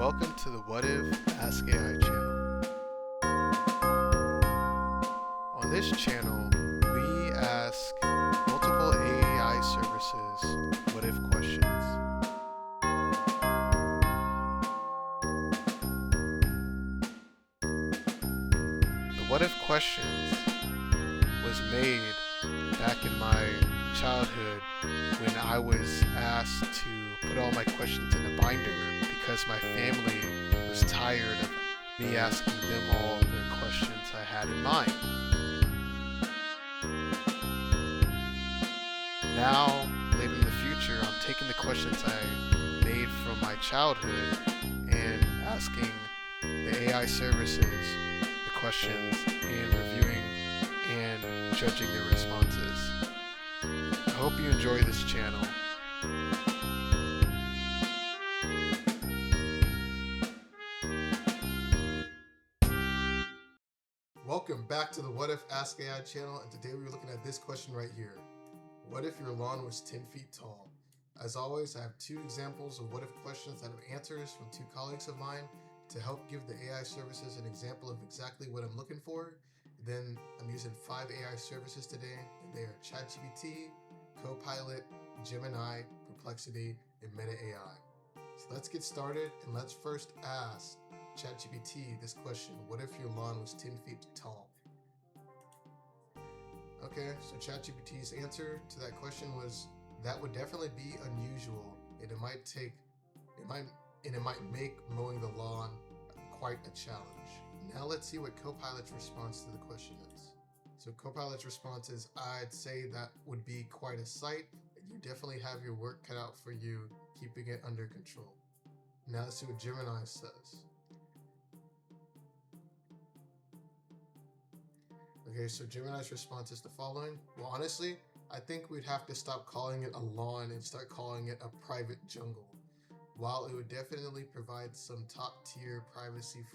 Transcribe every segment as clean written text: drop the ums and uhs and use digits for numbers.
Welcome to the What If Ask AI channel. On this channel, we ask multiple AI services what if questions. The what if questions was made back in my childhood when I was asked to put all my questions in a binder because my family was tired of me asking them all the questions I had in mind. Now, later in the future, I'm taking the questions I made from my childhood and asking the AI services the questions and reviewing and judging their responses. I hope you enjoy this channel. Welcome back to the What If Ask AI channel, and today we're looking at this question right here. What if your lawn was 10 feet tall? As always, I have two examples of what if questions that have answers from two colleagues of mine to help give the AI services an example of exactly what I'm looking for. Then I'm using 5 AI services today, and they are ChatGPT, Copilot, Gemini, Perplexity, and Meta AI. So let's get started, and let's first ask ChatGPT this question: what if your lawn was 10 feet tall? Okay, so ChatGPT's answer to that question was that would definitely be unusual, and it might make mowing the lawn quite a challenge. Now let's see what Copilot's response to the question is. So Copilot's response is, I'd say that would be quite a sight. You definitely have your work cut out for you keeping it under control. Now let's see what Gemini says. Okay, so Gemini's response is the following. Well, honestly, I think we'd have to stop calling it a lawn and start calling it a private jungle. While it would definitely provide some top tier privacy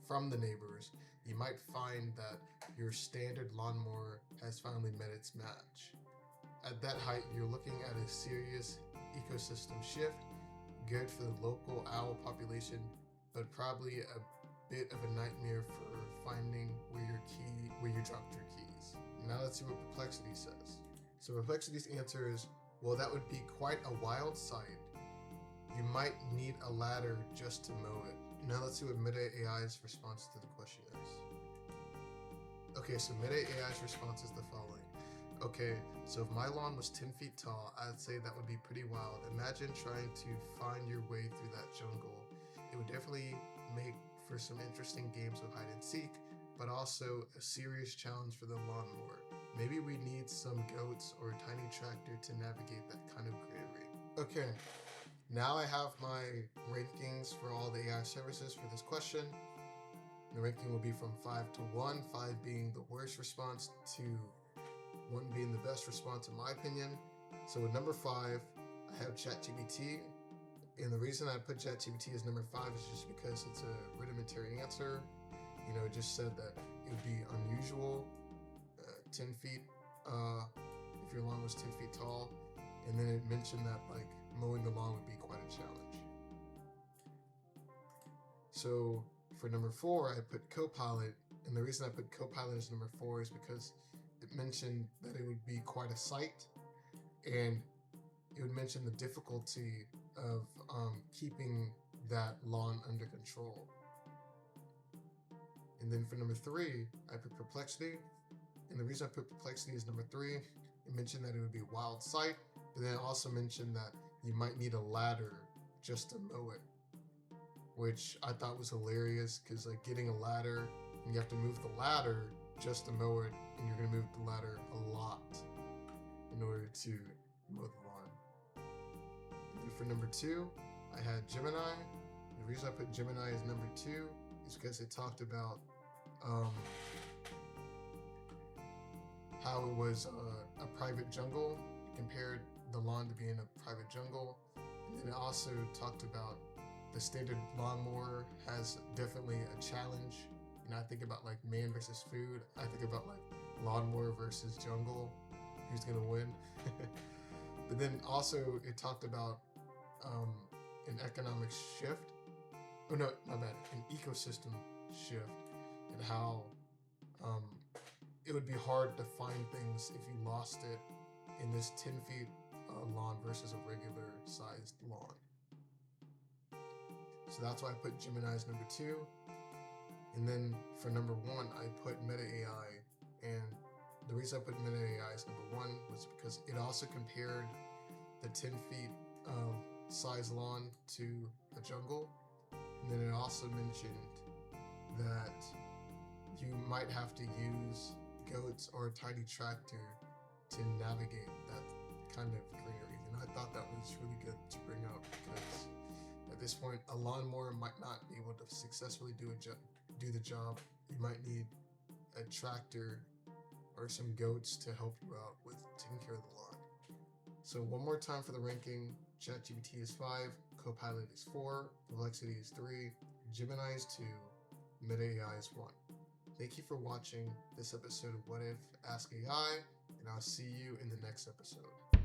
from the neighbors, you might find that your standard lawnmower has finally met its match. At that height, you're looking at a serious ecosystem shift, good for the local owl population, but probably a bit of a nightmare for finding where you dropped your keys. Now let's see what Perplexity says. So Perplexity's answer is, well, that would be quite a wild sight. You might need a ladder just to mow it. Now let's see what Meta AI's response to the question is. Okay, so Meta AI's response is the following. Okay, so if my lawn was 10 feet tall, I'd say that would be pretty wild. Imagine trying to find your way through that jungle. It would definitely make for some interesting games of hide and seek, but also a serious challenge for the lawnmower. Maybe we need some goats or a tiny tractor to navigate that kind of greenery. Okay, now I have my rankings for all the AI services for this question. The ranking will be from 5 to 1, 5 being the worst response to 1 being the best response in my opinion. So with number 5, I have ChatGPT. And the reason I put ChatGPT as number 5 is just because it's a rudimentary answer. You know, it just said that it would be unusual, 10 feet, if your lawn was 10 feet tall. And then it mentioned that like mowing the lawn would be quite a challenge. So for number 4, I put Copilot. And the reason I put Copilot as number 4 is because it mentioned that it would be quite a sight. And it would mention the difficulty of keeping that lawn under control. And then for number 3, I put Perplexity. And the reason I put Perplexity as number 3, it mentioned that it would be a wild sight, but then it also mentioned that you might need a ladder just to mow it, which I thought was hilarious because like getting a ladder and you have to move the ladder just to mow it, and you're going to move the ladder a lot in order to mow the lawn. And for number 2, I had Gemini. The reason I put Gemini as number 2 is because it talked about how it was a private jungle. It compared the lawn to being a private jungle. And then it also talked about the standard lawnmower has definitely a challenge. You know, I think about like man versus food. I think about like lawnmower versus jungle. Who's gonna win? But then also it talked about an economic shift oh no, my bad, an ecosystem shift, and how it would be hard to find things if you lost it in this 10 feet lawn versus a regular sized lawn. So that's why I put Gemini as number 2. And then for number 1, I put Meta AI. And the reason I put Meta AI as number 1 was because it also compared the 10 feet size lawn to a jungle. And then it also mentioned that you might have to use goats or a tiny tractor to navigate that kind of greenery. And I thought that was really good to bring up because at this point, a lawnmower might not be able to successfully do the job. You might need a tractor or some goats to help you out with taking care of the lawn. So one more time for the ranking: ChatGPT is 5, Copilot is 4, Perplexity is 3, Gemini is 2, Meta AI is 1. Thank you for watching this episode of What If Ask AI, and I'll see you in the next episode.